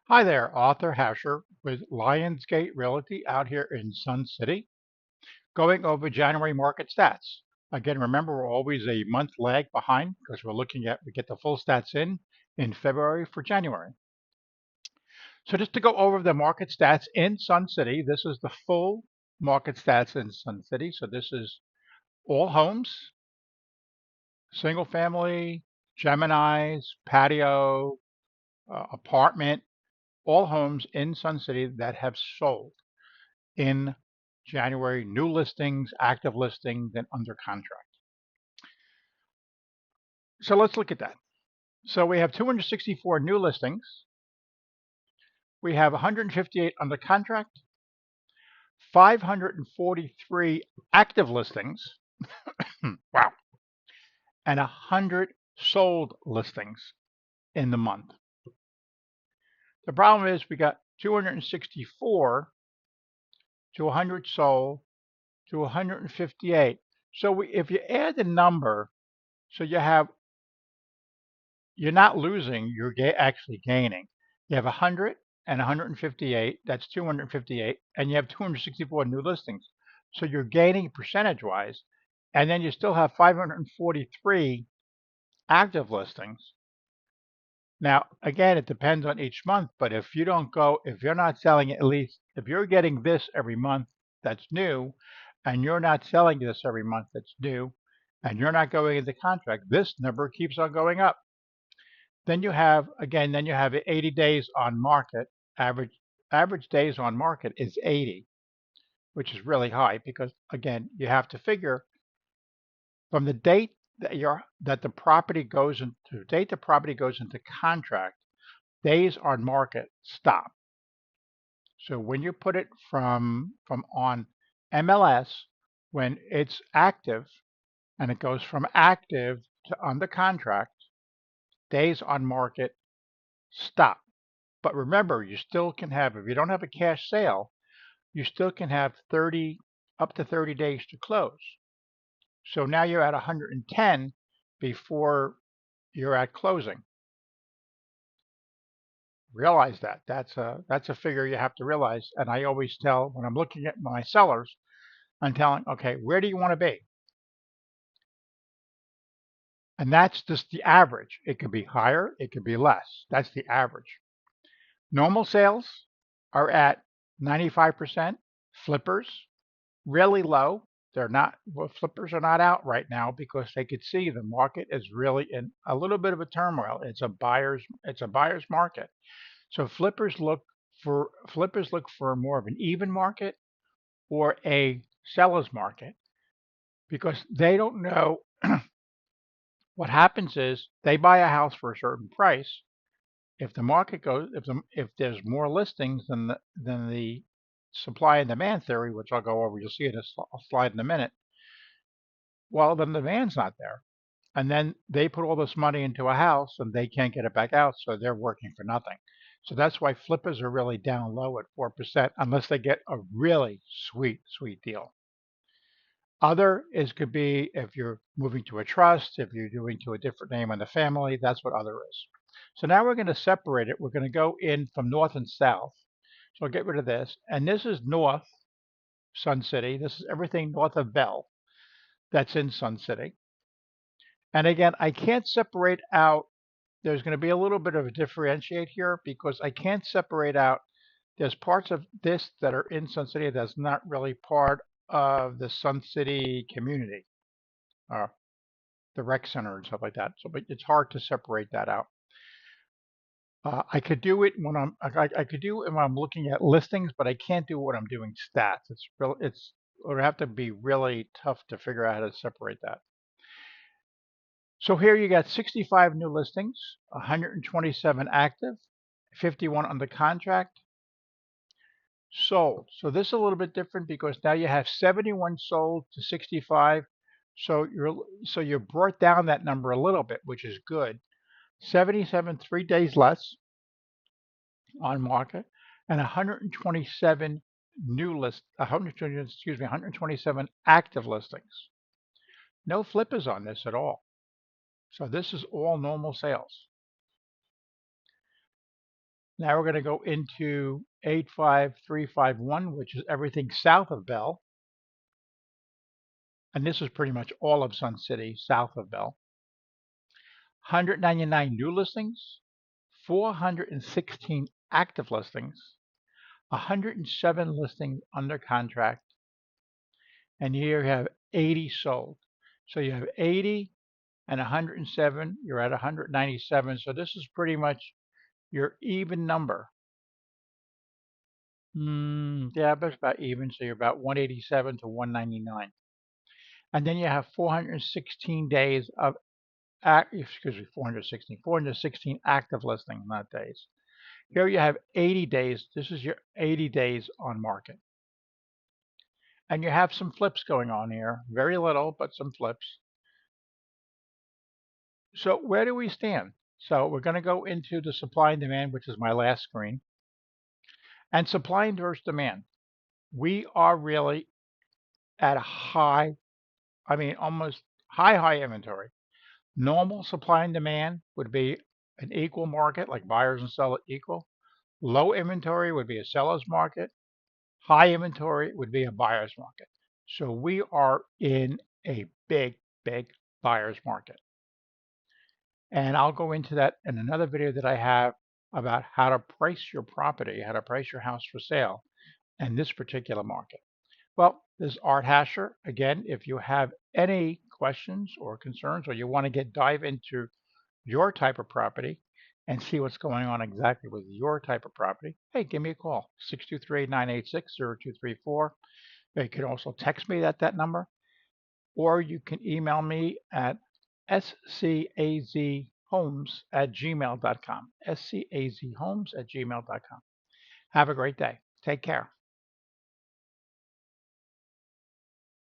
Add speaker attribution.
Speaker 1: Hi there, Arthur Hasher with Lionsgate Realty out here in Sun City, going over January market stats. Again, remember we're always a month lag behind because we get the full stats in February for January. So just to go over the market stats in Sun City, this is the full market stats in Sun City. So this is all homes, single family, Geminis, patio, apartment, all homes in Sun City that have sold in January, new listings, active listings, and under contract. So let's look at that. So we have 264 new listings. We have 158 under contract, 543 active listings. Wow. And 100 sold listings in the month. The problem is we got 264 to 100 sold to 158. So if you add the number, so you're not losing, you're actually gaining. You have 100 and 158, that's 258, and you have 264 new listings. So you're gaining percentage wise, and then you still have 543 active listings. Now, again, it depends on each month, but if you're not selling at least, if you're getting this every month that's new, and you're not selling this every month that's new, and you're not going into contract, this number keeps on going up. Then you have 80 days on market. Average days on market is 80, which is really high because again, you have to figure from the date that the property goes into contract, days on market stop. So when you put it from on MLS when it's active and it goes from active to under contract, days on market stop. But remember, you still can have, if you don't have a cash sale, you still can have up to 30 days to close. So now you're at 110 before you're at closing. Realize that. That's a figure you have to realize. And I always tell when I'm looking at my sellers, I'm telling, okay, where do you want to be? And that's just the average. It could be higher, it could be less. That's the average. Normal sales are at 95%. Flippers, really low. Flippers are not out right now because they could see the market is really in a little bit of a turmoil. It's a buyer's market. So flippers look for more of an even market or a seller's market because they don't know. What happens is they buy a house for a certain price. If the market goes, if there's more listings than the supply and demand theory, which I'll go over, you'll see in a slide in a minute. Well, then the demand's not there, and then they put all this money into a house and they can't get it back out, so they're working for nothing. So that's why flippers are really down low at 4%, unless they get a really sweet, sweet deal. Other is could be if you're moving to a trust, if you're doing to a different name in the family, that's what other is. So now we're going to separate it. We're going to go in from north and south. So I'll get rid of this. And this is north Sun City. This is everything north of Bell that's in Sun City. And again, I can't separate out. There's going to be a little bit of a differentiate here because I can't separate out. There's parts of this that are in Sun City that's not really part of the Sun City community, uh, the rec center and stuff like that. So, but it's hard to separate that out. I could do it when I could do it when I'm looking at listings, but I can't do it when I'm doing stats. It would have to be really tough to figure out how to separate that. So here you got 65 new listings, 127 active, 51 under contract, sold. So this is a little bit different because now you have 71 sold to 65. So you brought down that number a little bit, which is good. 77 3 days less on market, and 127 127 active listings. No flippers on this at all. So this is all normal sales. Now we're going to go into 85351, which is everything south of Bell. And this is pretty much all of Sun City south of Bell. 199 new listings, 416 active listings, 107 listings under contract, and here you have 80 sold. So you have 80 and 107, you're at 197. So this is pretty much your even number. Yeah, but it's about even. So you're about 187 to 199. And then you have 416 days of, 416 active listings, not days. Here you have 80 days. This is your 80 days on market. And you have some flips going on here. Very little, but some flips. So where do we stand? So we're going to go into the supply and demand, which is my last screen. And supply and versus demand. We are really at a high, almost high inventory. Normal supply and demand would be an equal market, like buyers and sellers equal. Low inventory would be a seller's market. High inventory would be a buyer's market. So we are in a big buyer's market. And I'll go into that in another video that I have about how to price your property, how to price your house for sale in this particular market. Well, this is Art Hasher. Again, if you have any questions or concerns, or you want to dive into your type of property and see what's going on exactly with your type of property, hey, give me a call, 623-986-0234. You can also text me at that number, or you can email me at scazhomes@gmail.com, scazhomes@gmail.com. Have a great day. Take care.